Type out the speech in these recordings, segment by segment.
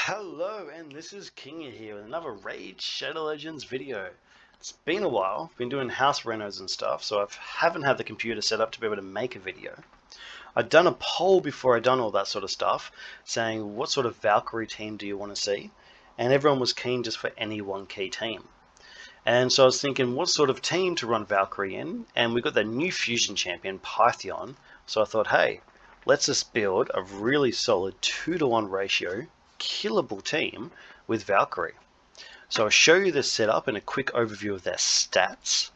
Hello, and this is Kinga here with another Raid Shadow Legends video. It's been a while, been doing house renos and stuff, so I haven't had the computer set up to be able to make a video. I'd done a poll before I'd done all that sort of stuff, saying what sort of Valkyrie team do you want to see, and everyone was keen just for any one key team. And so I was thinking what sort of team to run Valkyrie in, and we got that new fusion champion, Pythion, so I thought, hey, let's just build a really solid 2-to-1 ratio killable team with Valkyrie. So I'll show you this setup and a quick overview of their stats.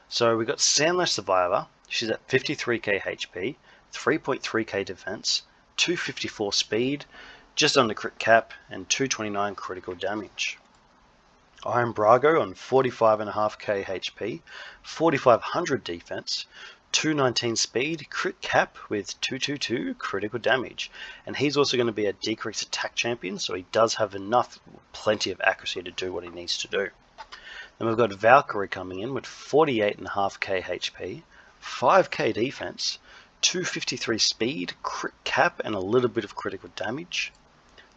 So we got Sandlash Survivor. She's at 53k HP, 3.3k defense, 254 speed, just under crit cap, and 229 critical damage. Iron Brago on 45.5k HP, 4500 defense, 219 speed, crit cap with 222 critical damage. And he's also going to be a decreased attack champion, so he does have plenty of accuracy to do what he needs to do. Then we've got Valkyrie coming in with 48.5k HP, 5k defense, 253 speed, crit cap, and a little bit of critical damage.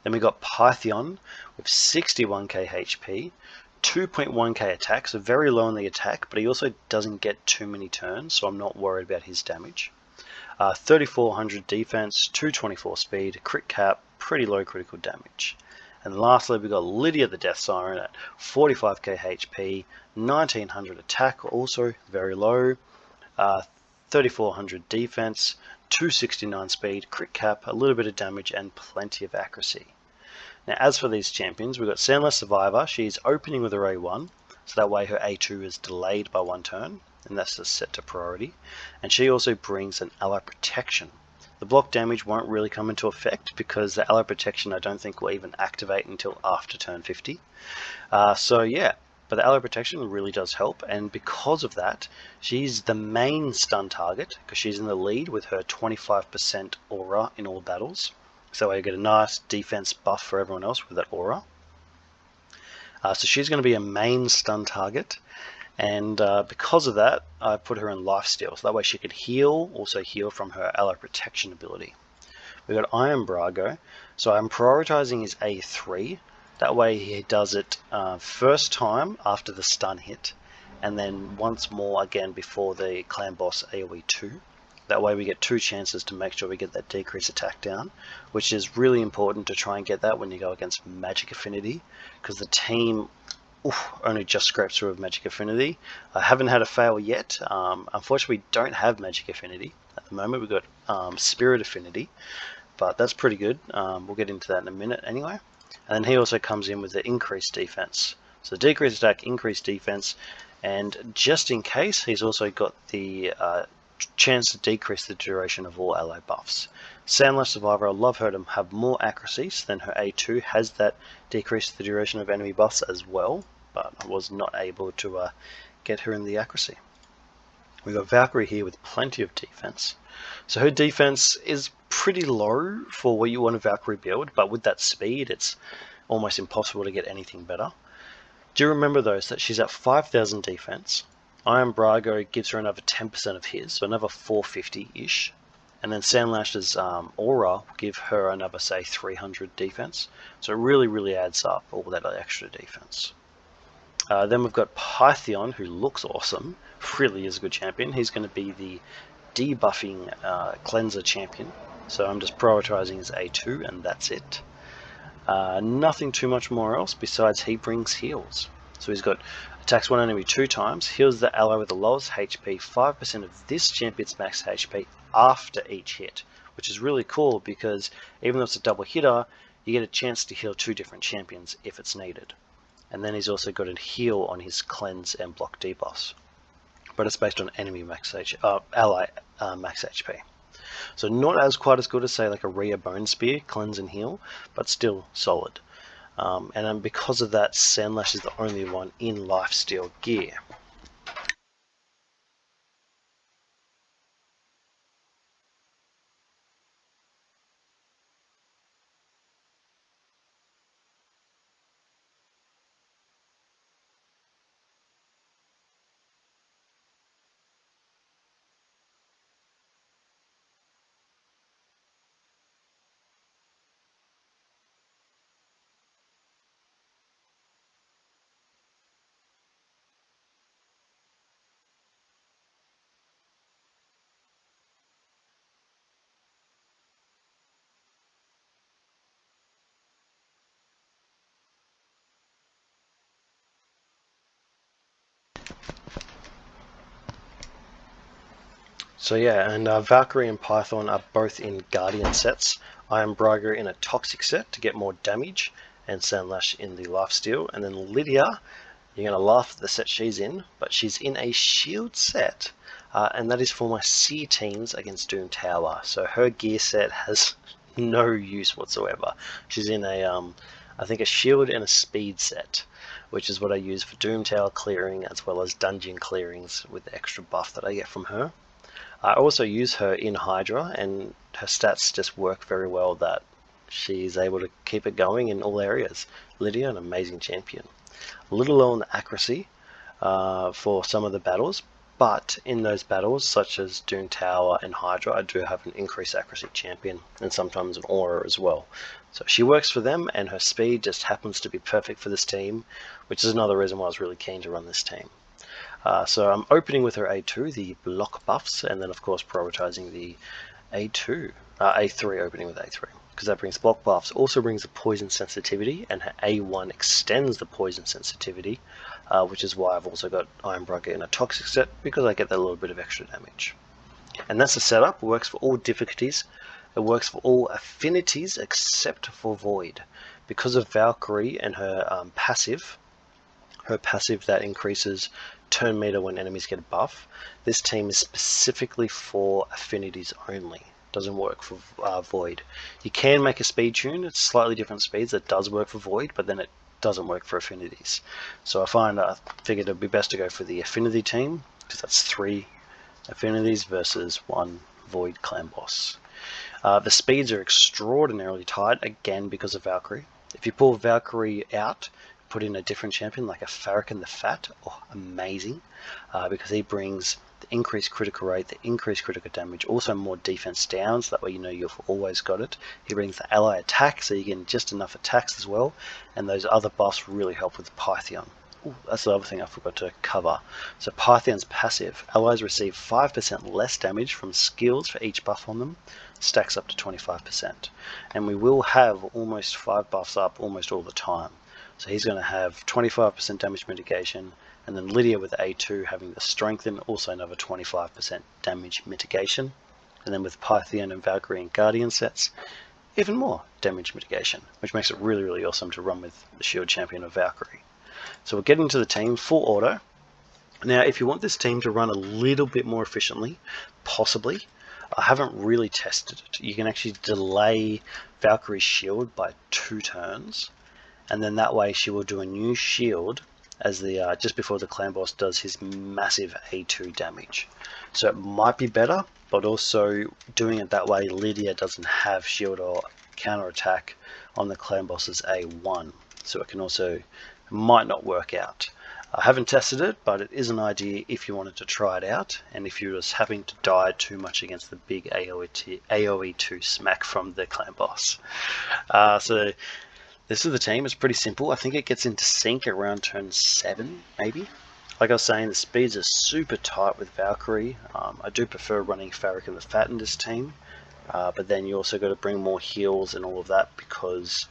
Then we got Pythion with 61k HP, 2.1k attack, so very low on the attack, but he also doesn't get too many turns, so I'm not worried about his damage. 3400 defense, 224 speed, crit cap, pretty low critical damage. And lastly, we got Lydia the Death Siren at 45k HP, 1900 attack, also very low, 3400 defense, 269 speed, crit cap, a little bit of damage, and plenty of accuracy. Now, as for these champions, we've got Sandlash Survivor. She's opening with her A1, so that way her A2 is delayed by 1 turn, and that's just set to priority. And she also brings an ally protection. The block damage won't really come into effect because the ally protection I don't think will even activate until after turn 50. So yeah, but the ally protection really does help, and because of that, she's the main stun target because she's in the lead with her 25% aura in all battles. So you get a nice defense buff for everyone else with that aura. So she's going to be a main stun target, and because of that, I put her in lifesteal, so that way she could heal, also heal from her ally protection ability. We've got Iron Brago, so I'm prioritizing his A3. That way he does it first time after the stun hit, and then once more again before the clan boss AoE 2. That way we get 2 chances to make sure we get that decreased attack down, which is really important to try and get that when you go against Magic Affinity, because the team only just scrapes through with Magic Affinity. I haven't had a fail yet. Unfortunately, we don't have Magic Affinity at the moment. We've got Spirit Affinity, but that's pretty good. We'll get into that in a minute anyway. And then he also comes in with the increased defense. So decreased attack, increased defense, and just in case, he's also got the chance to decrease the duration of all ally buffs. Sandlash Survivor, I love her to have more accuracy, so then her A2 has that decrease the duration of enemy buffs as well, but I was not able to get her in the accuracy. We've got Valkyrie here with plenty of defense. So her defense is pretty low for what you want a Valkyrie build, but with that speed, it's almost impossible to get anything better. Do remember though that she's at 5000 defense. Iron Brago gives her another 10% of his, so another 450-ish. And then Sandlash's aura will give her another, say, 300 defense. So it really adds up, all that extra defense. Then we've got Pythion, who looks awesome. Really is a good champion. He's going to be the debuffing cleanser champion. So I'm just prioritizing his A2, and that's it. Nothing too much more else besides he brings heals. So he's got attacks one enemy 2 times, heals the ally with the lowest HP 5% of this champion's max HP after each hit, which is really cool because even though it's a double hitter, you get a chance to heal 2 different champions if it's needed. And then he's also got a heal on his cleanse and block debuffs, but it's based on enemy ally max HP. So not quite as good as say like a Rhea Bone Spear, cleanse and heal, but still solid. And then because of that, Sandlash is the only one in lifesteal gear. So yeah, and Valkyrie and Python are both in Guardian sets. I am Braga in a Toxic set to get more damage, and Sandlash in the Lifesteal. And then Lydia, you're going to laugh at the set she's in, but she's in a Shield set, and that is for my C teams against Doom Tower. So her gear set has no use whatsoever. She's in a, I think a Shield and a Speed set, which is what I use for Doom Tower clearing as well as dungeon clearings with the extra buff that I get from her. I also use her in Hydra, and her stats just work very well that she's able to keep it going in all areas. Lydia, an amazing champion. A little low on the accuracy for some of the battles, but in those battles, such as Doom Tower and Hydra, I do have an increased accuracy champion, and sometimes an aura as well. So she works for them, and her speed just happens to be perfect for this team, which is another reason why I was really keen to run this team. So I'm opening with her A2, the block buffs, and then of course prioritizing the A3 opening with A3, because that brings block buffs, also brings the poison sensitivity, and her A1 extends the poison sensitivity, which is why I've also got Iron Braga in a Toxic set, because I get that little bit of extra damage. And that's the setup. It works for all difficulties. It works for all affinities except for Void. Because of Valkyrie and her passive that increases turn meter when enemies get a buff, this team is specifically for affinities only. Doesn't work for Void. You can make a speed tune, it's slightly different speeds that does work for Void, but then it doesn't work for affinities. So I figured it'd be best to go for the affinity team, because that's 3 affinities versus 1 Void clan boss. The speeds are extraordinarily tight, again because of Valkyrie. If you pull Valkyrie out, put in a different champion like a Farrakhan the Fat, amazing, because he brings the increased critical rate, the increased critical damage, also more defense down, so that way you know you've always got it. He brings the ally attack, so you get just enough attacks as well, and those other buffs really help with Python. That's the other thing I forgot to cover. So Python's passive, allies receive 5% less damage from skills for each buff on them, stacks up to 25%. And we will have almost 5 buffs up almost all the time. So he's going to have 25% damage mitigation, and then Lydia with A2 having the strengthen, also another 25% damage mitigation. And then with Python and Valkyrie and Guardian sets, even more damage mitigation, which makes it really, really awesome to run with the Shield champion of Valkyrie. So we're getting to the team, full auto. Now, if you want this team to run a little bit more efficiently, possibly, I haven't really tested it. You can actually delay Valkyrie's shield by 2 turns, and then that way she will do a new shield as the just before the clan boss does his massive A2 damage. So it might be better, but also doing it that way, Lydia doesn't have shield or counter attack on the clan boss's A1, so it can also might not work out. I haven't tested it, but it is an idea if you wanted to try it out, and if you're just having to die too much against the big AoE2 smack from the clan boss. So this is the team. It's pretty simple. I think it gets into sync around turn 7, maybe. Like I was saying, the speeds are super tight with Valkyrie. I do prefer running Farrakhan the Fat in this team, but then you also got to bring more heals and all of that because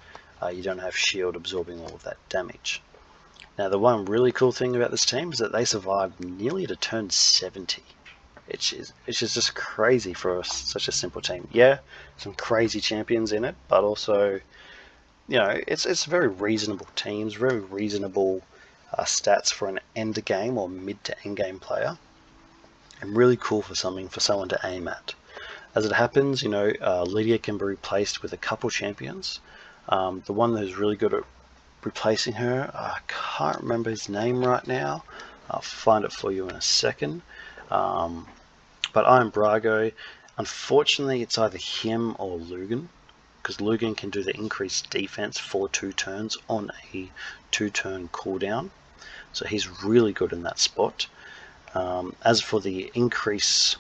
you don't have shield absorbing all of that damage. Now, the one really cool thing about this team is that they survived nearly to turn 70. It's just crazy for such a simple team. Yeah, some crazy champions in it, but also, you know, it's very reasonable teams, very reasonable stats for an end game or mid to end game player, and really cool for someone to aim at. As it happens, you know, Lydia can be replaced with a couple champions. The one who's really good at replacing her, I can't remember his name right now. I'll find it for you in a second. But Iron Braga, unfortunately, it's either him or Lugan, because Lugan can do the increased defense for 2 turns on a 2-turn cooldown. So he's really good in that spot. As for the increase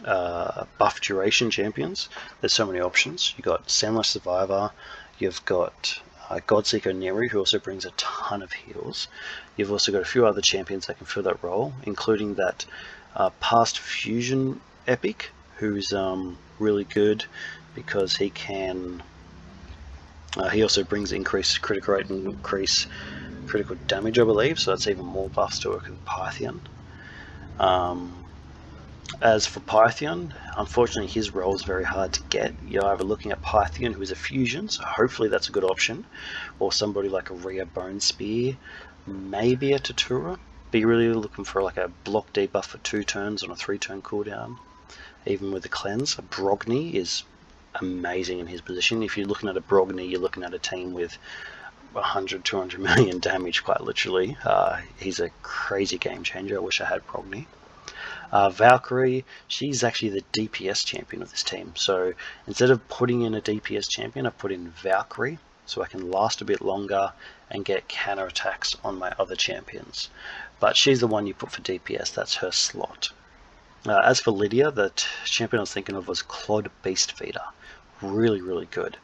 buff duration champions, there's so many options. You've got Sandlash Survivor, you've got Godseeker Neri, who also brings a ton of heals. You've also got a few other champions that can fill that role, including that Past Fusion Epic, who's really good because he can. He also brings increased critical rate and increased critical damage, I believe, so that's even more buffs to work with Python. As for Pythion, unfortunately his role is very hard to get. You're either looking at Pythion, who is a fusion, so hopefully that's a good option, or somebody like a Rhea Bone Spear, maybe a Tatura. But you're really looking for like a block debuff for 2 turns on a 3-turn cooldown. Even with the cleanse, a Brogni is amazing in his position. If you're looking at a Brogni, you're looking at a team with 100, 200 million damage, quite literally. He's a crazy game changer. I wish I had Brogni. Valkyrie, she's actually the DPS champion of this team. So instead of putting in a DPS champion, I put in Valkyrie so I can last a bit longer and get counter attacks on my other champions. But she's the one you put for DPS, that's her slot. As for Lydia, the champion I was thinking of was Clod Beast Feeder. Really good,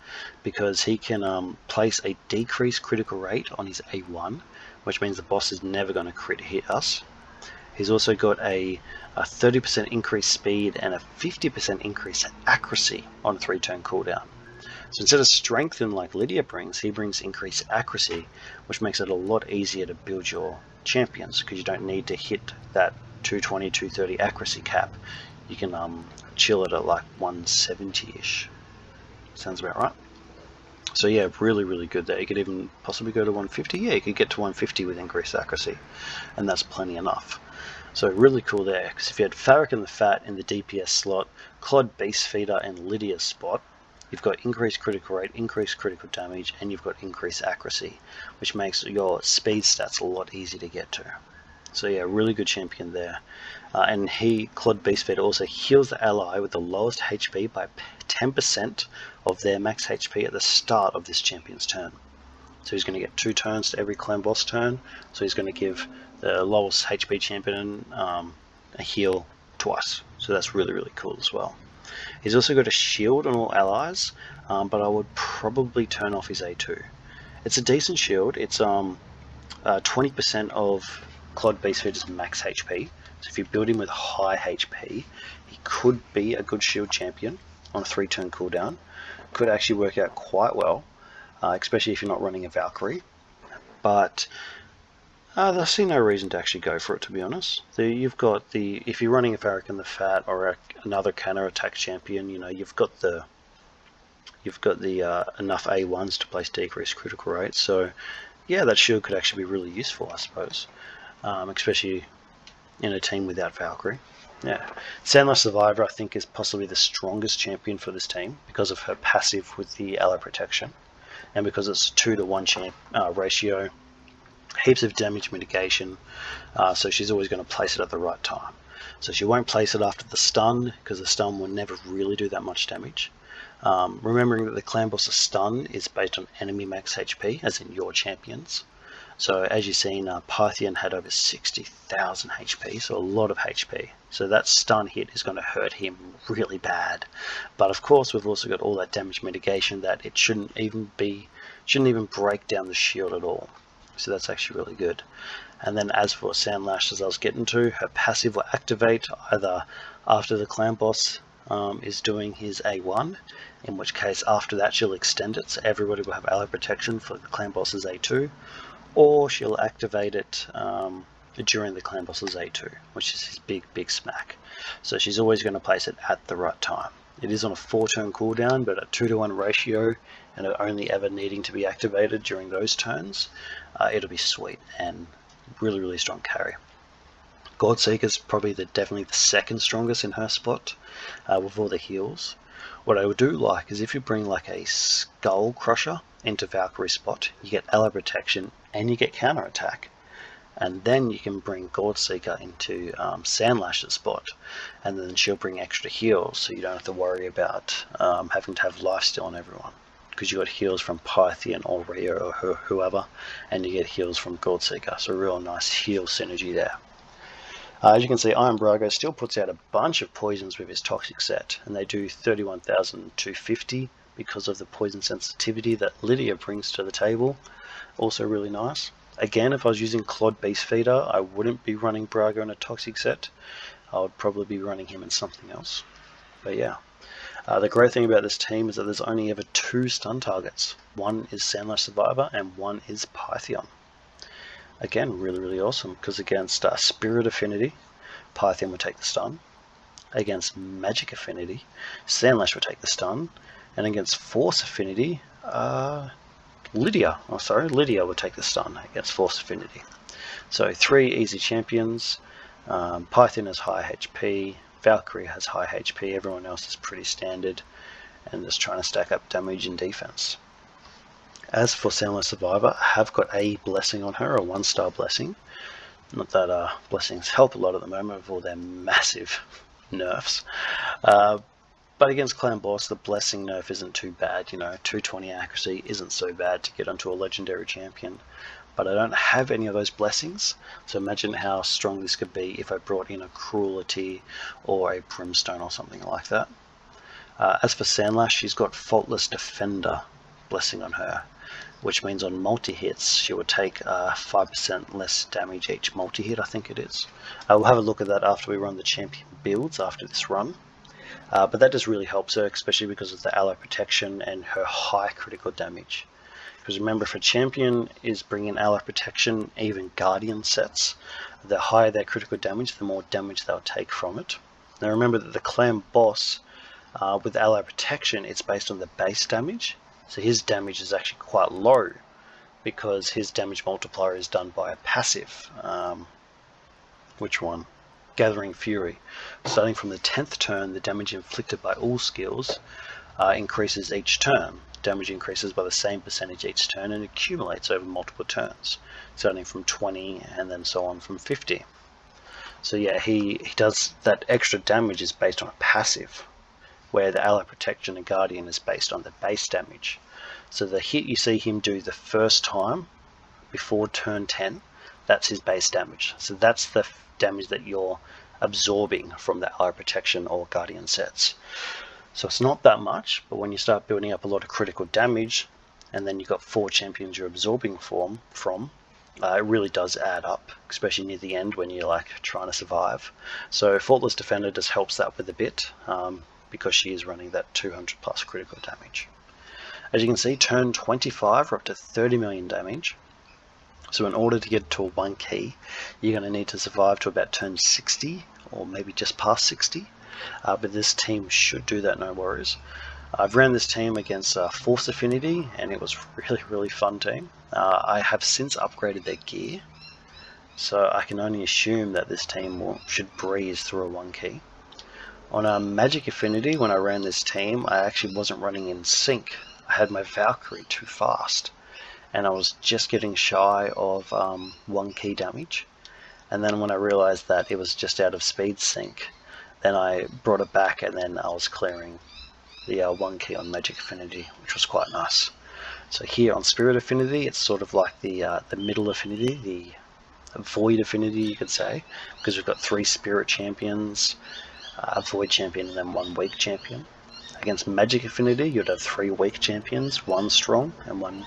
because he can place a decreased critical rate on his A1, which means the boss is never going to crit hit us. He's also got a 30% increased speed and a 50% increased accuracy on a 3-turn cooldown. So instead of strength like Lydia brings, he brings increased accuracy, which makes it a lot easier to build your champions, because you don't need to hit that 220, 230 accuracy cap. You can chill it at like 170-ish. Sounds about right. So yeah, really good there. You could even possibly go to 150. Yeah, you could get to 150 with increased accuracy, and that's plenty enough. So really cool there, because if you had Farrakhan the Fat in the DPS slot, Clod Beast Feeder in Lydia's spot, you've got increased critical rate, increased critical damage, and you've got increased accuracy, which makes your speed stats a lot easier to get to. So yeah, really good champion there. And Clod Beast Feeder, also heals the ally with the lowest HP by 10% of their max HP at the start of this champion's turn. So he's going to get 2 turns to every clan boss turn, so he's going to give the lowest HP champion a heal twice. So that's really cool as well. He's also got a shield on all allies, but I would probably turn off his A2. It's a decent shield. It's 20% of Clod Beast Feeder's max HP. So if you build him with high HP, he could be a good shield champion on a 3-turn cooldown. Could actually work out quite well, especially if you're not running a Valkyrie. But I see no reason to actually go for it, to be honest. If you're running a Farrakhan the Fat or another counter attack champion, you've got the enough A1s to place decreased critical rates. So yeah, that shield could actually be really useful, I suppose, especially in a team without Valkyrie. Yeah, Sandlash Survivor I think is possibly the strongest champion for this team because of her passive with the ally protection, and because it's 2-to-1 ratio, heaps of damage mitigation, so she's always going to place it at the right time. So she won't place it after the stun, because the stun will never really do that much damage. Remembering that the clan boss's stun is based on enemy max HP, as in your champions. So as you've seen, Pythion had over 60,000 HP, so a lot of HP. So that stun hit is going to hurt him really bad. But of course, we've also got all that damage mitigation that it shouldn't even break down the shield at all. So that's actually really good. And then as for Sandlash, as I was getting to, her passive will activate either after the clan boss is doing his A1, in which case after that she'll extend it, so everybody will have ally protection for the clan boss's A2, or she'll activate it during the clan boss's A2, which is his big smack. So she's always going to place it at the right time. It is on a 4-turn cooldown, but at 2-to-1 ratio, and only ever needing to be activated during those turns, it'll be sweet and really strong carry. Godseeker's probably definitely the second strongest in her spot, with all the heals. What I would do like is if you bring like a Skull Crusher into Valkyrie's spot, you get ally protection and you get counter attack. And then you can bring Godseeker into Sandlash's spot, and then she'll bring extra heals, so you don't have to worry about having to have lifesteal on everyone, because you got heals from Pythion or Rhea or whoever, and you get heals from Godseeker. So real nice heal synergy there. As you can see, Iron Brago still puts out a bunch of poisons with his toxic set, and they do 31,250 because of the poison sensitivity that Lydia brings to the table. Also really nice. Again, if I was using Clod Beast Feeder, I wouldn't be running Brago in a toxic set. I would probably be running him in something else. But yeah. The great thing about this team is that there's only ever 2 stun targets. One is Sandlash Survivor and one is Pythion. Again, really awesome, because against Spirit Affinity, Pythion would take the stun. Against Magic Affinity, Sandlash will take the stun, and against Force Affinity, Lydia will take the stun against Force Affinity. So 3 easy champions. Python has high HP, Valkyrie has high HP, everyone else is pretty standard, and just trying to stack up damage and defense. As for Soundless Survivor, I have got a blessing on her, a 1-star blessing. Not that blessings help a lot at the moment with all their massive nerfs. But against Clan Boss, the blessing nerf isn't too bad. 220 accuracy isn't so bad to get onto a legendary champion. But I don't have any of those blessings, so imagine how strong this could be if I brought in a Cruelty or a Brimstone or something like that. As for Sandlash, she's got Faultless Defender blessing on her, which means on multi-hits she will take 5% less damage each multi-hit, I think it is. We'll have a look at that after we run the champion builds after this run. But that just really helps her, especially because of the ally protection and her high critical damage. Because remember, if a champion is bringing ally protection, even guardian sets, the higher their critical damage, the more damage they'll take from it. Now remember that the clan boss, with ally protection, it's based on the base damage, so his damage is actually quite low because his damage multiplier is done by a passive. Which one? Gathering Fury. Starting from the 10th turn, the damage inflicted by all skills increases each turn. Damage increases by the same percentage each turn and accumulates over multiple turns, starting from 20 and then so on from 50. So yeah, he does that extra damage is based on a passive, where the ally protection and guardian is based on the base damage. So the hit you see him do the first time before turn 10, that's his base damage. So that's the damage that you're absorbing from the ally protection or guardian sets. So it's not that much, but when you start building up a lot of critical damage, and then you've got 4 champions you're absorbing from, it really does add up, especially near the end when you're like trying to survive. So Faultless Defender just helps that with a bit, because she is running that 200 plus critical damage. As you can see, turn 25 we're up to 30 million damage. So in order to get to a 1 key, you're going to need to survive to about turn 60, or maybe just past 60. But this team should do that, no worries. I've ran this team against Force Affinity, and it was really fun team. I have since upgraded their gear, so I can only assume that this team should breeze through a 1 key. On Magic Affinity, when I ran this team, I actually wasn't running in sync. I had my Valkyrie too fast, and I was just getting shy of 1 key damage. And then when I realized that it was just out of speed sync, then I brought it back, and then I was clearing the 1 key on Magic Affinity, which was quite nice. So here on Spirit Affinity, it's sort of like the middle affinity, the Void Affinity, you could say, because we've got 3 Spirit champions, a Void champion, and then 1 weak champion. Against Magic Affinity, you'd have 3 weak champions, 1 strong and 1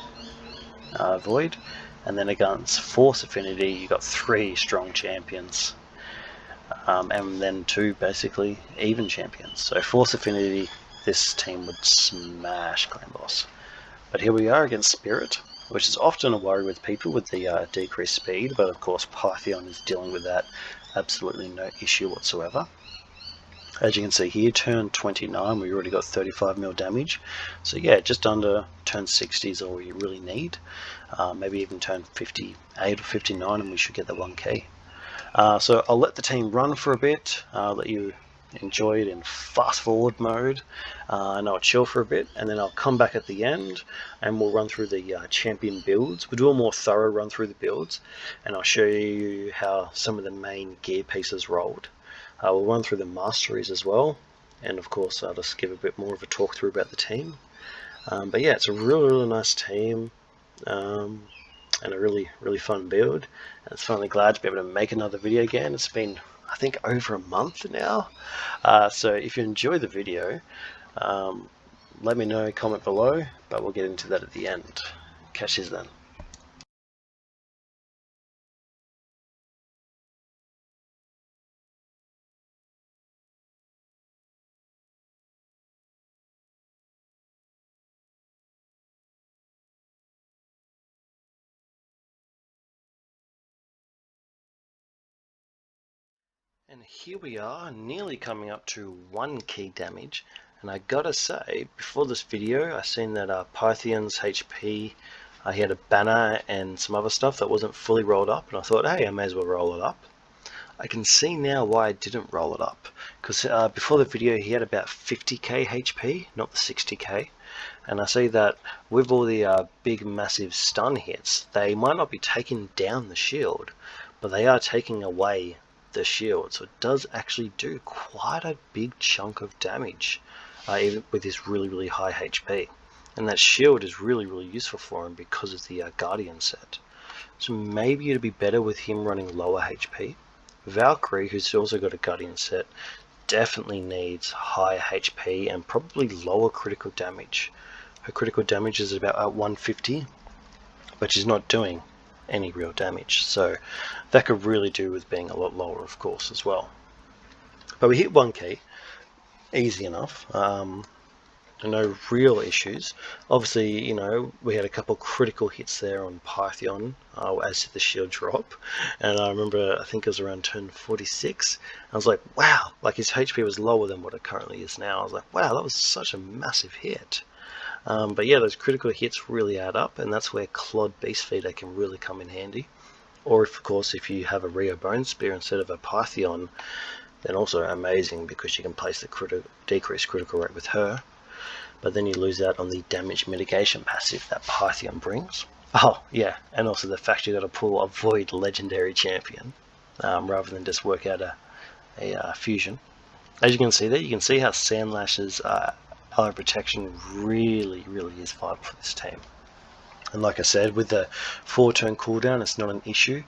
Void. And then against Force Affinity, you've got 3 strong champions, and then 2 basically even champions. So Force Affinity, this team would smash Clan Boss. But here we are against Spirit, which is often a worry with people with the decreased speed, but of course Python is dealing with that absolutely no issue whatsoever. As you can see here, turn 29, we already got 35 mil damage. So yeah, just under turn 60 is all you really need. Maybe even turn 58 or 59 and we should get the 1 key. So I'll let the team run for a bit, let you enjoy it in fast forward mode, and I'll chill for a bit, and then I'll come back at the end and we'll run through the champion builds. We'll do a more thorough run through the builds, and I'll show you how some of the main gear pieces rolled. We'll run through the masteries as well, and of course I'll just give a bit more of a talk through about the team. But yeah, it's a really nice team, and a really fun build. And it's finally glad to be able to make another video again. It's been, I think, over a month now. So if you enjoy the video, let me know, comment below, but we'll get into that at the end. Catch you then. And here we are, nearly coming up to 1 key damage. And I gotta say, before this video, I seen that Pythion's HP, he had a banner and some other stuff that wasn't fully rolled up, and I thought, hey, I may as well roll it up. I can see now why I didn't roll it up, because before the video he had about 50k HP, not the 60k. And I see that with all the big massive stun hits, they might not be taking down the shield, but they are taking away the shield, so it does actually do quite a big chunk of damage, even with his really high HP. And that shield is really useful for him because of the Guardian set. So maybe it'd be better with him running lower HP. Valkyrie, who's also got a Guardian set, definitely needs higher HP and probably lower critical damage. Her critical damage is about 150, but she's not doing any real damage, so that could really do with being a lot lower, of course, as well. But we hit 1 key, easy enough, no real issues. Obviously, you know, we had a couple critical hits there on Python, as did the shield drop, and I remember, I think it was around turn 46, I was like, wow, like his HP was lower than what it currently is now. I was like, wow, that was such a massive hit. But yeah, those critical hits really add up, and that's where Clod Beast Feeder can really come in handy. Or of course, if you have a Rio Bone Spear instead of a Python, then also amazing, because you can place the decreased critical rate with her. But then you lose out on the damage mitigation passive that Python brings. Oh yeah, and also the fact you got to pull Avoid Legendary Champion, rather than just work out a fusion. As you can see there, you can see how Sandlash's Ally Protection really is vital for this team. And like I said, with the 4-turn cooldown, it's not an issue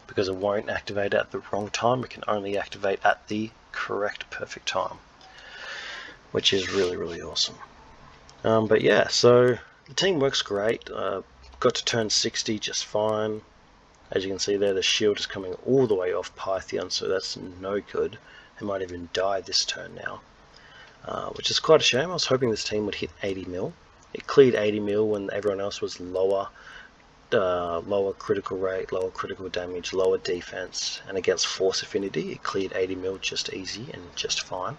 because it won't activate at the wrong time. It can only activate at the correct perfect time, which is really awesome. But yeah, so the team works great. Got to turn 60 just fine. As you can see there, the shield is coming all the way off Python, so that's no good. He might even die this turn now. Which is quite a shame. I was hoping this team would hit 80 mil. It cleared 80 mil when everyone else was lower critical rate, lower critical damage, lower defense, and against force affinity it cleared 80 mil just easy and just fine.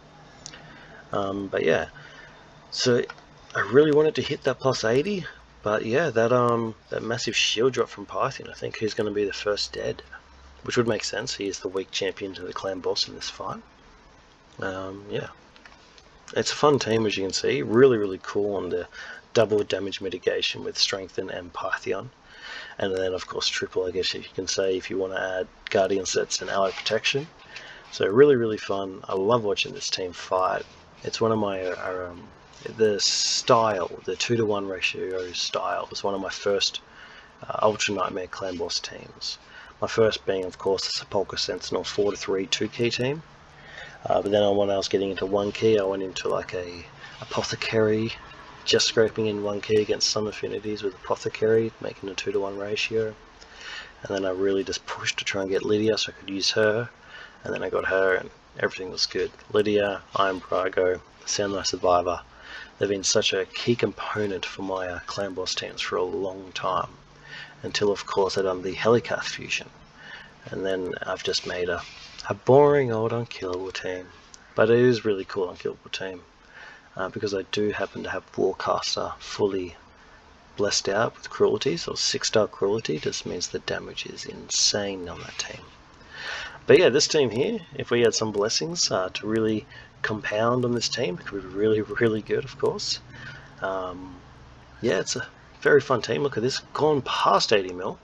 But yeah, so I really wanted to hit that plus 80, but yeah, that massive shield drop from Python, I think he's going to be the first dead, which would make sense. He is the weak champion to the clan boss in this fight. Yeah. It's a fun team, as you can see. Really cool on the double damage mitigation with Strengthen and Python. And then, of course, triple, I guess you can say, if you want to add Guardian sets and Ally Protection. So really fun. I love watching this team fight. It's one of my, the style, the 2-to-1 ratio style, was one of my first Ultra Nightmare Clan Boss teams. My first being, of course, the Sepulchre Sentinel 4-to-3 2-key team. But then when I was getting into 1 key, I went into like a Apothecary, just scraping in 1 key against some affinities with Apothecary, making a 2-to-1 ratio. And then I really just pushed to try and get Lydia so I could use her. And then I got her and everything was good. Lydia, Iron Brago, Soundlight Survivor, they've been such a key component for my clan boss teams for a long time. Until of course I done the Helicath fusion. And then I've just made a boring old unkillable team, but it is really cool unkillable team, because I do happen to have Warcaster fully blessed out with cruelty, so 6-star cruelty just means the damage is insane on that team. But yeah, this team here, if we had some blessings to really compound on this team, it could be really good, of course. Yeah, it's a very fun team. Look at this, gone past 80 mil.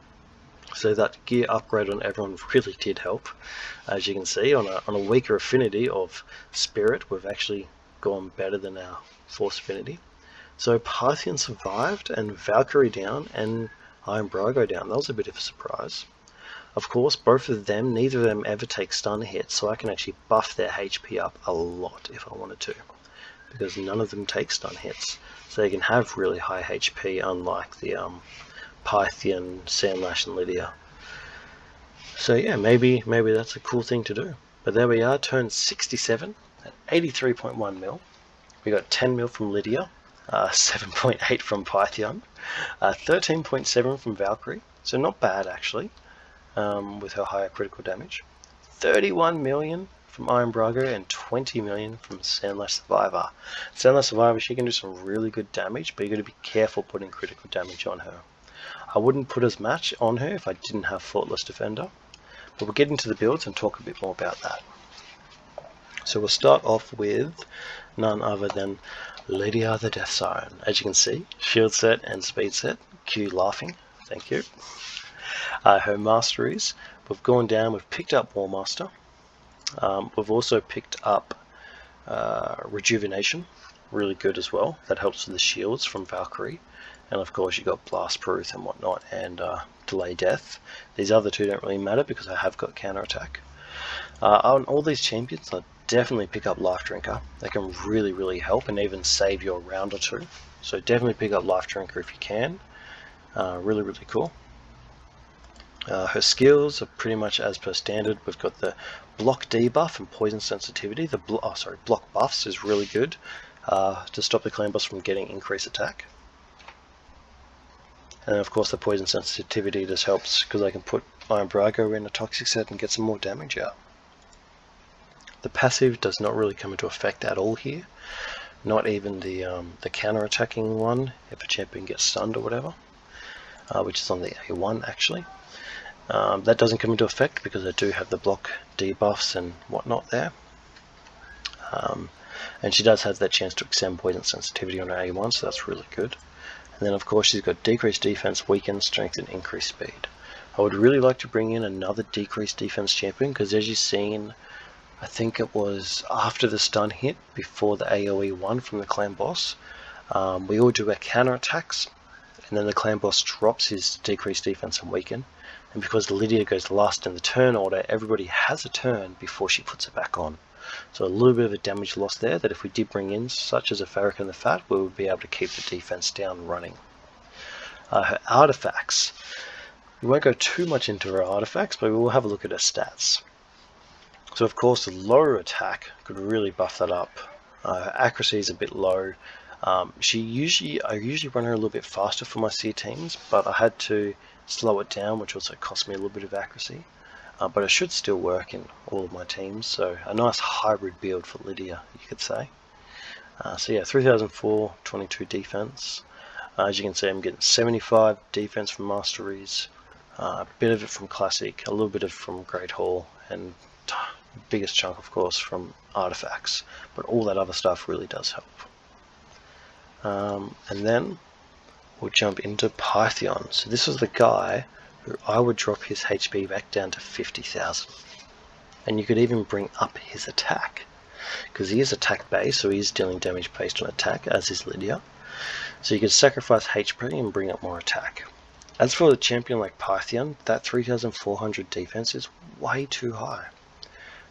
So that gear upgrade on everyone really did help. As you can see, on a weaker affinity of Spirit, we've actually gone better than our Force affinity. So Python survived, and Valkyrie down, and Iron Brago down. That was a bit of a surprise. Of course, both of them, neither of them ever take stun hits, so I can actually buff their HP up a lot if I wanted to, because none of them take stun hits. So they can have really high HP, unlike the Python, Sandlash and Lydia. So yeah, maybe that's a cool thing to do. But there we are, turn 67 at 83.1 mil. We got 10 mil from Lydia, 7.8 from Python, 13.7 from Valkyrie, so not bad actually, with her higher critical damage. 31 million from Iron Brago and 20 million from Sandlash Survivor. Sandlash Survivor, she can do some really good damage, but you got to be careful putting critical damage on her. I wouldn't put as much on her if I didn't have Faultless Defender, but we'll get into the builds and talk a bit more about that. So we'll start off with none other than Lydia the Death Siren. As you can see, shield set and speed set. Q laughing, thank you. Her masteries, we've gone down, we've picked up War Master. We've also picked up Rejuvenation, really good as well. That helps with the shields from Valkyrie. And of course you got Blast Proof and whatnot, and Delay Death. These other two don't really matter because I have got Counter Attack. On all these champions, I definitely pick up Life Drinker. They can really help and even save you a round or two. So definitely pick up Life Drinker if you can. Really cool. Her skills are pretty much as per standard. We've got the block debuff and poison sensitivity. The block buffs is really good to stop the clan boss from getting increased attack. And of course the poison sensitivity just helps because I can put Iron Brago in a toxic set and get some more damage out. The passive does not really come into effect at all here. Not even the counter attacking one if a champion gets stunned or whatever, which is on the A1 actually. That doesn't come into effect because I do have the block debuffs and whatnot there. And she does have that chance to extend poison sensitivity on her A1, so that's really good. And then of course she's got decreased defense, weakened strength, and increased speed. I would really like to bring in another decreased defense champion because as you've seen, I think it was after the stun hit before the AoE 1 from the clan boss, we all do our counter attacks, and then the clan boss drops his decreased defense and weaken. And because Lydia goes last in the turn order, everybody has a turn before she puts it back on. So a little bit of a damage loss there that if we did bring in, such as a Farrakhan the Fat, we would be able to keep the defense down running. Her artifacts. We won't go too much into her artifacts, but we will have a look at her stats. So of course the lower attack could really buff that up. Her accuracy is a bit low. I usually run her a little bit faster for my C teams, but I had to slow it down, which also cost me a little bit of accuracy. But it should still work in all of my teams, so a nice hybrid build for Lydia, you could say. So yeah, 3004, 22 defense. As you can see, I'm getting 75 defense from masteries, a bit of it from classic, a little bit of from Great Hall, and biggest chunk of course from artifacts. But all that other stuff really does help. And then we'll jump into Pythion. So this is the guy who I would drop his HP back down to 50,000. And you could even bring up his attack, because he is attack based, so he is dealing damage based on attack, as is Lydia. So you could sacrifice HP and bring up more attack. As for the champion like Pythion, that 3,400 defense is way too high.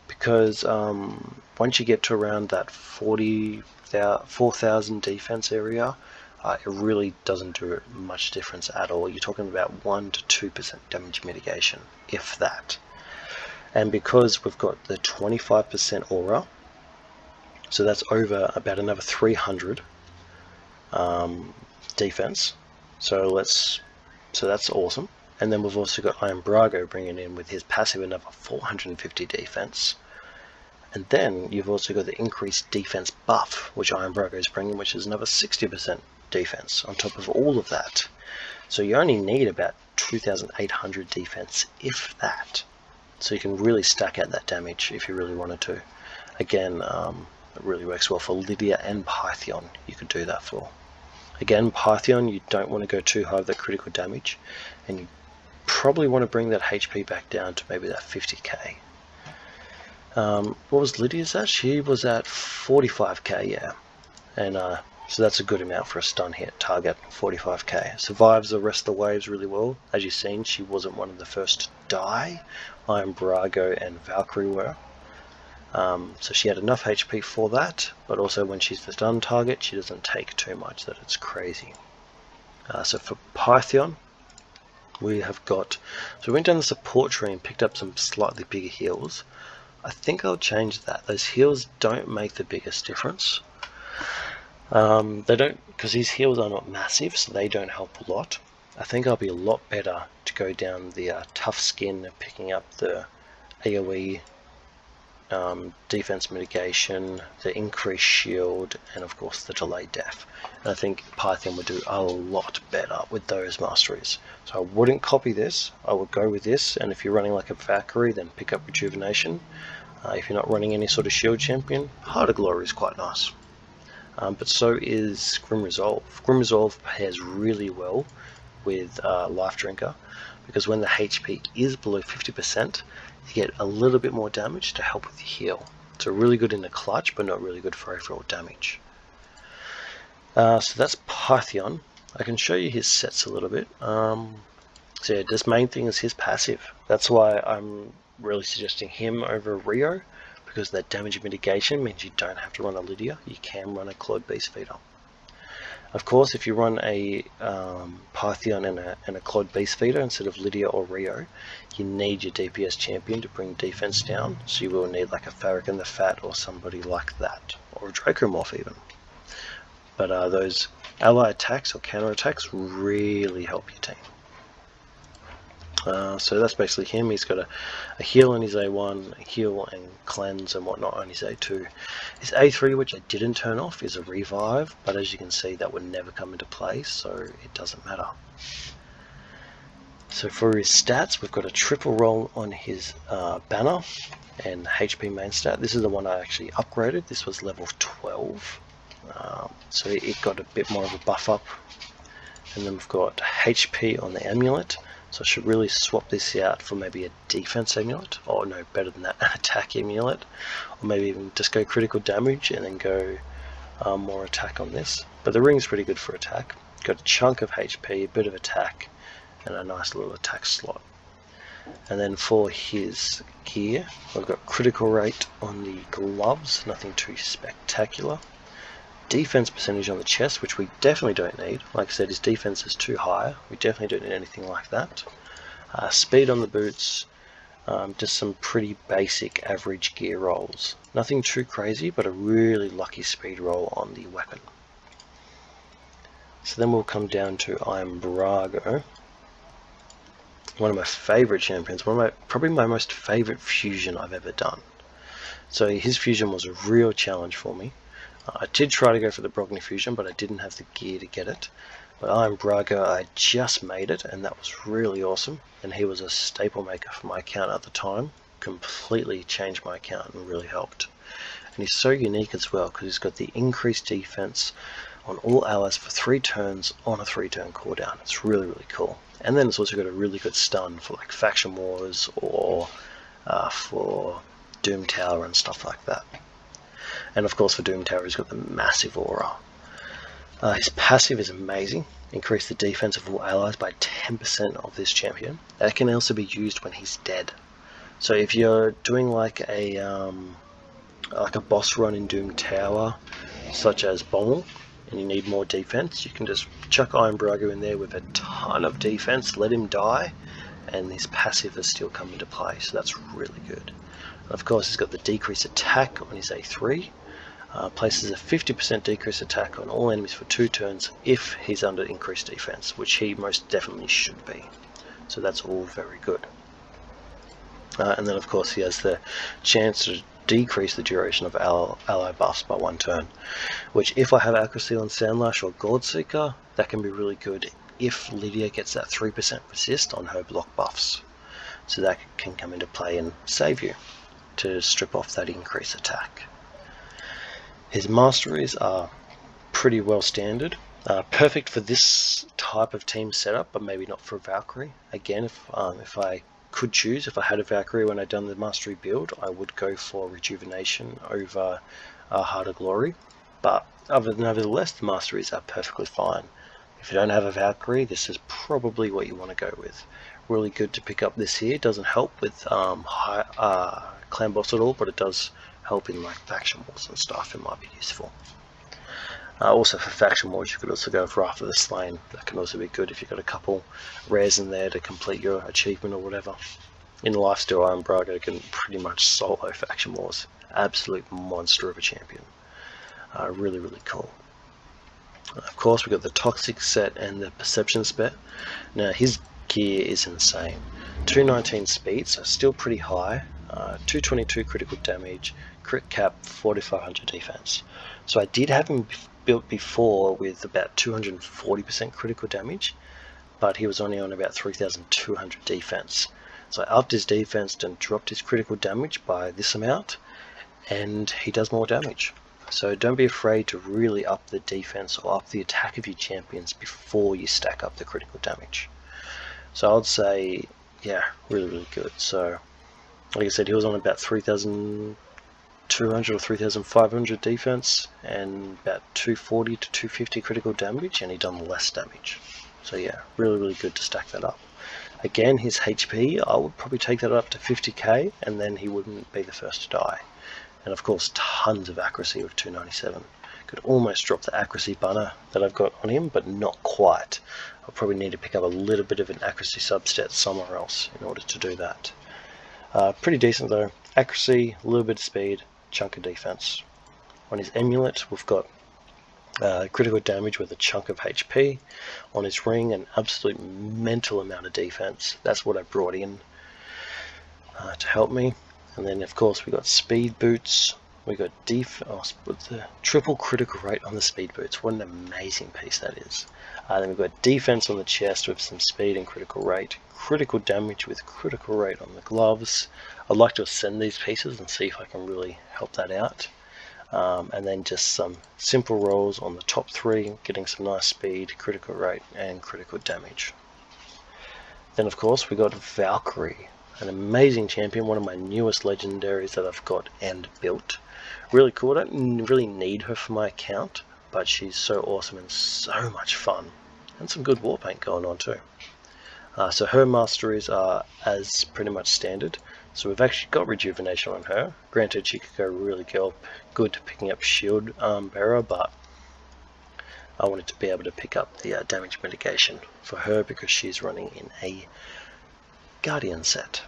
Because once you get to around that 4,000 defense area, it really doesn't do much difference at all. You're talking about 1 to 2% damage mitigation, if that. And because we've got the 25% aura, so that's over about another 300 defense. So that's awesome. And then we've also got Iron Brago bringing in with his passive another 450 defense. And then you've also got the increased defense buff, which Iron Brago is bringing, which is another 60% defense on top of all of that. So you only need about 2,800 defense, if that. So you can really stack out that damage if you really wanted to. Again, it really works well for Lydia and Pythion. You could do that for. Again, Pythion, you don't want to go too high with that critical damage, and you probably want to bring that HP back down to maybe that 50k. What was Lydia's at? She was at 45k, yeah. And so that's a good amount for a stun hit target, 45k. Survives the rest of the waves really well. As you've seen, she wasn't one of the first to die. Iron Brago and Valkyrie were. So she had enough HP for that, but also when she's the stun target, she doesn't take too much that it's crazy. So for Pythion, we have got, so we went down the support tree and picked up some slightly bigger heals. I think I'll change that. Those heals don't make the biggest difference. They don't, because these heals are not massive, so they don't help a lot. I think I'll be a lot better to go down the tough skin, picking up the AoE defense mitigation, the increased shield, and of course the delayed death. And I think Python would do a lot better with those masteries. So I wouldn't copy this, I would go with this, and if you're running like a Valkyrie, then pick up rejuvenation. If you're not running any sort of shield champion, Heart of Glory is quite nice. But so is Grim Resolve. Grim Resolve pairs really well with Life Drinker, because when the HP is below 50%, you get a little bit more damage to help with the heal. So really good in the clutch, but not really good for overall damage. So that's Python. I can show you his sets a little bit. So yeah, this main thing is his passive. That's why I'm really suggesting him over Rio, because that damage mitigation means you don't have to run a Lydia, you can run a Claude Beast Feeder. Of course, if you run a Python and a Claude Beast Feeder instead of Lydia or Rio, you need your DPS champion to bring defense down, so you will need like a Farrakhan the Fat or somebody like that, or a Dracomorph even. But those ally attacks or counter attacks really help your team. So that's basically him. He's got a heal on his A1, a heal and cleanse and whatnot on his A2. His A3, which I didn't turn off, is a revive, but as you can see that would never come into play, so it doesn't matter. So for his stats, we've got a triple roll on his banner and HP main stat. This is the one I actually upgraded. This was level 12, so it got a bit more of a buff up. And then we've got HP on the amulet. So I should really swap this out for maybe a defense amulet, or no, better than that, an attack amulet, or maybe even just go critical damage and then go more attack on this. But the ring's pretty good for attack. Got a chunk of HP, a bit of attack, and a nice little attack slot. And then for his gear, we've got critical rate on the gloves, nothing too spectacular. Defense percentage on the chest, which we definitely don't need. Like I said, his defense is too high. We definitely don't need anything like that. Speed on the boots, just some pretty basic average gear rolls. Nothing too crazy, but a really lucky speed roll on the weapon. So then we'll come down to Iron Brago. One of my favourite champions, probably my most favourite fusion I've ever done. So his fusion was a real challenge for me. I did try to go for the Brogni fusion, but I didn't have the gear to get it. But Iron Brago, I just made it, and that was really awesome. And he was a staple maker for my account at the time. Completely changed my account and really helped. And he's so unique as well, because he's got the increased defense on all allies for 3 turns on a 3-turn cooldown. It's really, really cool. And then it's also got a really good stun for like Faction Wars or for Doom Tower and stuff like that. And of course for Doom Tower he's got the massive aura. His passive is amazing. Increase the defense of all allies by 10% of this champion. That can also be used when he's dead. So if you're doing like a boss run in Doom Tower, such as Bong, and you need more defense, you can just chuck Iron Brago in there with a ton of defense, let him die, and his passive is still come into play, so that's really good. And of course he's got the decreased attack on his A3, places a 50% decreased attack on all enemies for 2 turns if he's under increased defense, which he most definitely should be. So that's all very good. And then of course he has the chance to decrease the duration of ally buffs by 1 turn, which if I have accuracy on Sandlash or Goldseeker, that can be really good if Lydia gets that 3% resist on her block buffs. So that can come into play and save you to strip off that increased attack. His masteries are pretty well standard, perfect for this type of team setup, but maybe not for Valkyrie. Again, if I could choose, if I had a Valkyrie when I done the mastery build, I would go for rejuvenation over Heart of Glory, but nevertheless the masteries are perfectly fine. If you don't have a Valkyrie, this is probably what you want to go with. Really good to pick up this here. It doesn't help with clan boss at all, but it does help in like faction wars and stuff. It might be useful. Also for faction wars, you could also go for After the Slain. That can also be good if you've got a couple rares in there to complete your achievement or whatever. In Lifesteal, Iron Brago can pretty much solo faction wars. Absolute monster of a champion. Really, really cool. Of course, we've got the Toxic set and the Perception set. Now his gear is insane. 219 speed, so still pretty high. 222 critical damage, crit cap, 4500 defense. So I did have him built before with about 240% critical damage, but he was only on about 3200 defense. So I upped his defense and dropped his critical damage by this amount, and he does more damage. So don't be afraid to really up the defense or up the attack of your champions before you stack up the critical damage. So I'd say, yeah, really good. So like I said, he was on about 3200 or 3500 defense and about 240 to 250 critical damage, and he done less damage. So yeah, really good to stack that up. Again, his HP, I would probably take that up to 50k, and then he wouldn't be the first to die. And of course, tons of accuracy with 297. Could almost drop the accuracy banner that I've got on him, but not quite. I'll probably need to pick up a little bit of an accuracy substat somewhere else in order to do that. Pretty decent though. Accuracy, a little bit of speed, chunk of defense. On his amulet, we've got critical damage with a chunk of HP. On his ring, an absolute mental amount of defense. That's what I brought in to help me. And then of course we got speed boots. We got the triple critical rate on the speed boots. What an amazing piece that is. Then we've got defense on the chest with some speed and critical rate. Critical damage with critical rate on the gloves. I'd like to ascend these pieces and see if I can really help that out. And then just some simple rolls on the top three, getting some nice speed, critical rate, and critical damage. Then of course we got Valkyrie, an amazing champion, one of my newest legendaries that I've got and built. Really cool. I don't really need her for my account, but she's so awesome and so much fun, and some good war paint going on too. So her masteries are as pretty much standard. So we've actually got rejuvenation on her. Granted, she could go really good picking up shield bearer, but I wanted to be able to pick up the damage mitigation for her because she's running in a guardian set.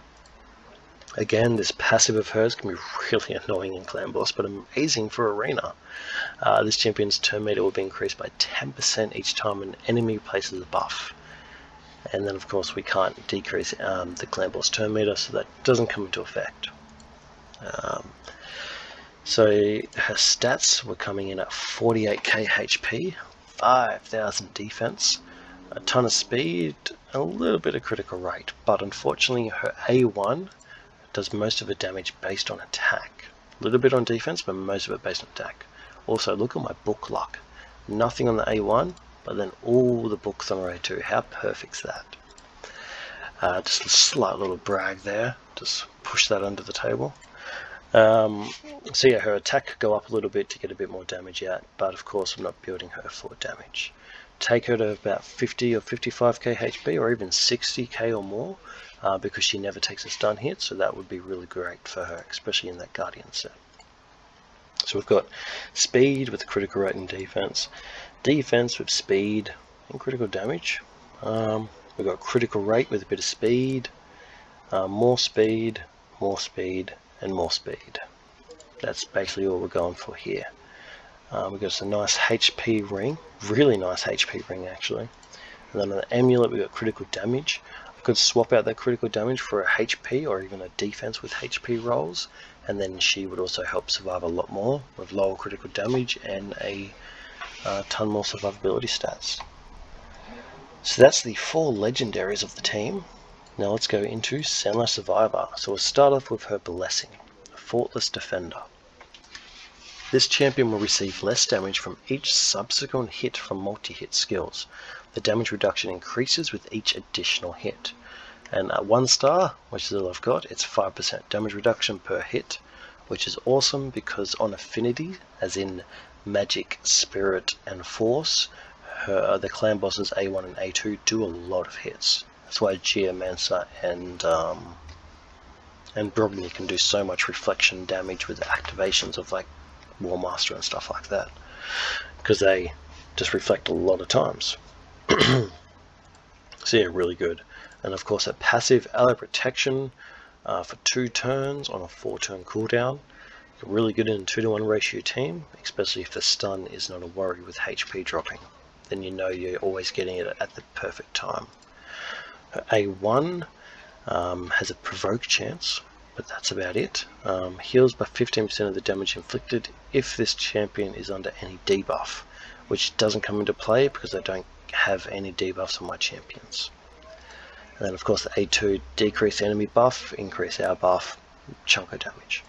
Again, this passive of hers can be really annoying in clan boss, but amazing for arena. This champion's turn meter will be increased by 10% each time an enemy places a buff. And then of course we can't decrease the clan boss turn meter, so that doesn't come into effect. So her stats were coming in at 48k HP, 5000 defense, a ton of speed, a little bit of critical rate, but unfortunately her A1 does most of her damage based on attack. A little bit on defense, but most of it based on attack. Also, look at my book luck. Nothing on the A1, but then all the books on her A2. How perfect's that? Just a slight little brag there. Just push that under the table. So yeah, her attack could go up a little bit to get a bit more damage out, but of course I'm not building her for damage. Take her to about 50 or 55k HP, or even 60k or more, because she never takes a stun hit, so that would be really great for her, especially in that guardian set. So we've got speed with critical rate and defense with speed and critical damage. We've got critical rate with a bit of speed, more speed, and more speed. That's basically all we're going for here. We've got some nice HP ring, really nice HP ring actually. And then on the amulet we've got critical damage. I could swap out that critical damage for a HP or even a defense with HP rolls, and then she would also help survive a lot more with lower critical damage and a ton more survivability stats. So that's the 4 legendaries of the team. Now let's go into Sandlash Survivor. So we'll start off with her Blessing, Faultless Defender. This champion will receive less damage from each subsequent hit from multi-hit skills. The damage reduction increases with each additional hit. And at 1 star, which is all I've got, it's 5% damage reduction per hit, which is awesome because on affinity, as in magic, spirit, and force, the clan bosses A1 and A2 do a lot of hits. That's why Geomancer and Brogni can do so much reflection damage with activations of like War Master and stuff like that, because they just reflect a lot of times. So yeah, really good. And of course a passive ally protection for 2 turns on a 4-turn cooldown. Really good in a 2-to-1 ratio team, especially if the stun is not a worry with HP dropping. Then you know you're always getting it at the perfect time. Her A1 has a provoke chance, but that's about it. Heals by 15% of the damage inflicted if this champion is under any debuff, which doesn't come into play because I don't have any debuffs on my champions. And then of course the A2, decrease enemy buff, increase our buff, chunk of damage.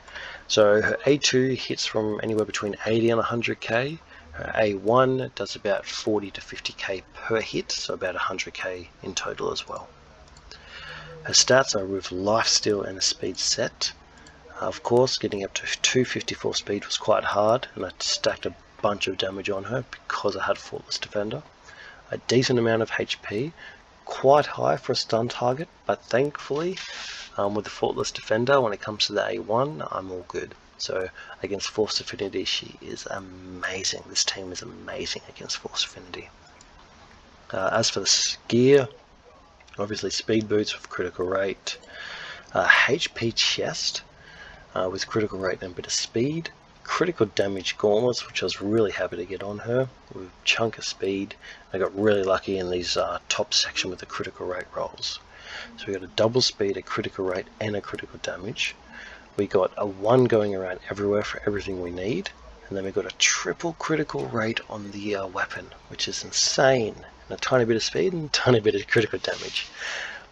So her A2 hits from anywhere between 80 and 100k. Her A1 does about 40 to 50k per hit, so about 100k in total as well. Her stats are with lifesteal and a speed set. Of course, getting up to 254 speed was quite hard, and I stacked a bunch of damage on her because I had Faultless Defender. A decent amount of HP, quite high for a stun target, but thankfully with the Faultless Defender, when it comes to the A1, I'm all good. So against Force Affinity, she is amazing. This team is amazing against Force Affinity. As for the gear, obviously speed boots with critical rate, HP chest with critical rate and a bit of speed, critical damage gauntlets, which I was really happy to get on her, with chunk of speed. I got really lucky in these top section with the critical rate rolls. So we got a double speed, a critical rate, and a critical damage. We got a 1 going around everywhere for everything we need, and then we got a triple critical rate on the weapon, which is insane. And a tiny bit of speed and a tiny bit of critical damage.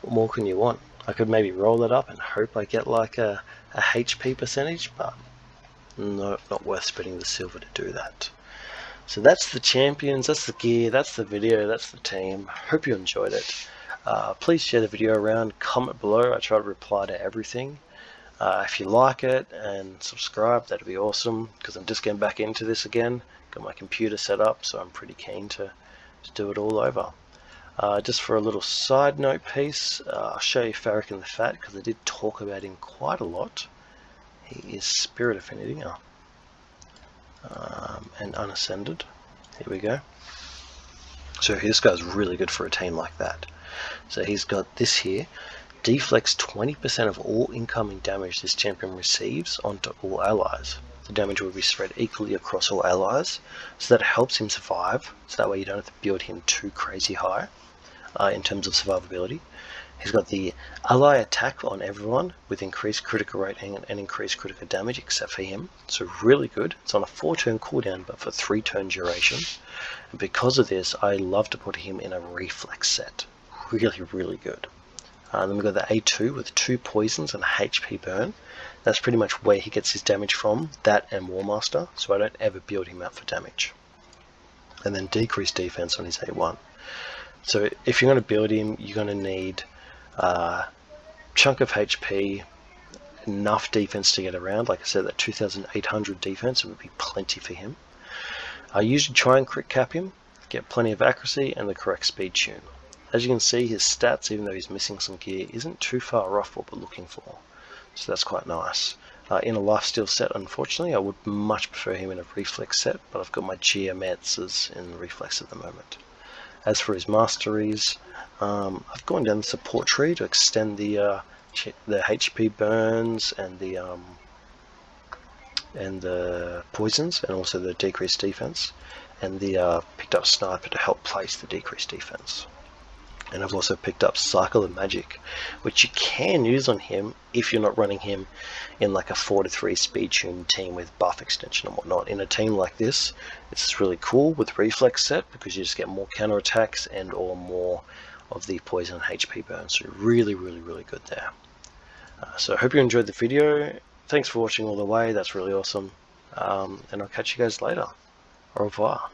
What more can you want? I could maybe roll that up and hope I get like a HP percentage, but no, not worth spending the silver to do that. So that's the champions, that's the gear, that's the video, that's the team. Hope you enjoyed it. Please share the video around, comment below. I try to reply to everything. If you like it, and subscribe, that'd be awesome, because I'm just getting back into this again. Got my computer set up, so I'm pretty keen to do it all over. Just for a little side note piece, I'll show you Farrakhan the Fat, because I did talk about him quite a lot. He is Spirit Affinity now, and Unascended. Here we go. So this guy's really good for a team like that. So he's got this here. Deflects 20% of all incoming damage this champion receives onto all allies. The damage will be spread equally across all allies, so that helps him survive, so that way you don't have to build him too crazy high in terms of survivability. He's got the ally attack on everyone with increased critical rate and increased critical damage except for him, so really good. It's on a 4-turn cooldown but for 3-turn duration, and because of this I love to put him in a reflex set. Really good. Then we've got the A2 with 2 poisons and a HP burn. That's pretty much where he gets his damage from, that and Warmaster, so I don't ever build him up for damage. And then decreased defense on his A1. So if you're going to build him, you're going to need a chunk of HP, enough defense to get around. Like I said, that 2800 defense would be plenty for him. I usually try and crit cap him, get plenty of accuracy and the correct speed tune. As you can see, his stats, even though he's missing some gear, isn't too far off what we're looking for. So that's quite nice. In a lifesteal set, unfortunately, I would much prefer him in a reflex set, but I've got my Geomances in reflex at the moment. As for his masteries, I've gone down the support tree to extend the HP burns and the poisons, and also the decreased defense, and the picked up sniper to help place the decreased defense. And I've also picked up Cycle of Magic, which you can use on him if you're not running him in like a 4-3 speed tune team with buff extension and whatnot. In a team like this, it's really cool with reflex set because you just get more counter attacks and or more of the poison and HP burn. So really good there. So I hope you enjoyed the video. Thanks for watching all the way. That's really awesome. And I'll catch you guys later. Au revoir.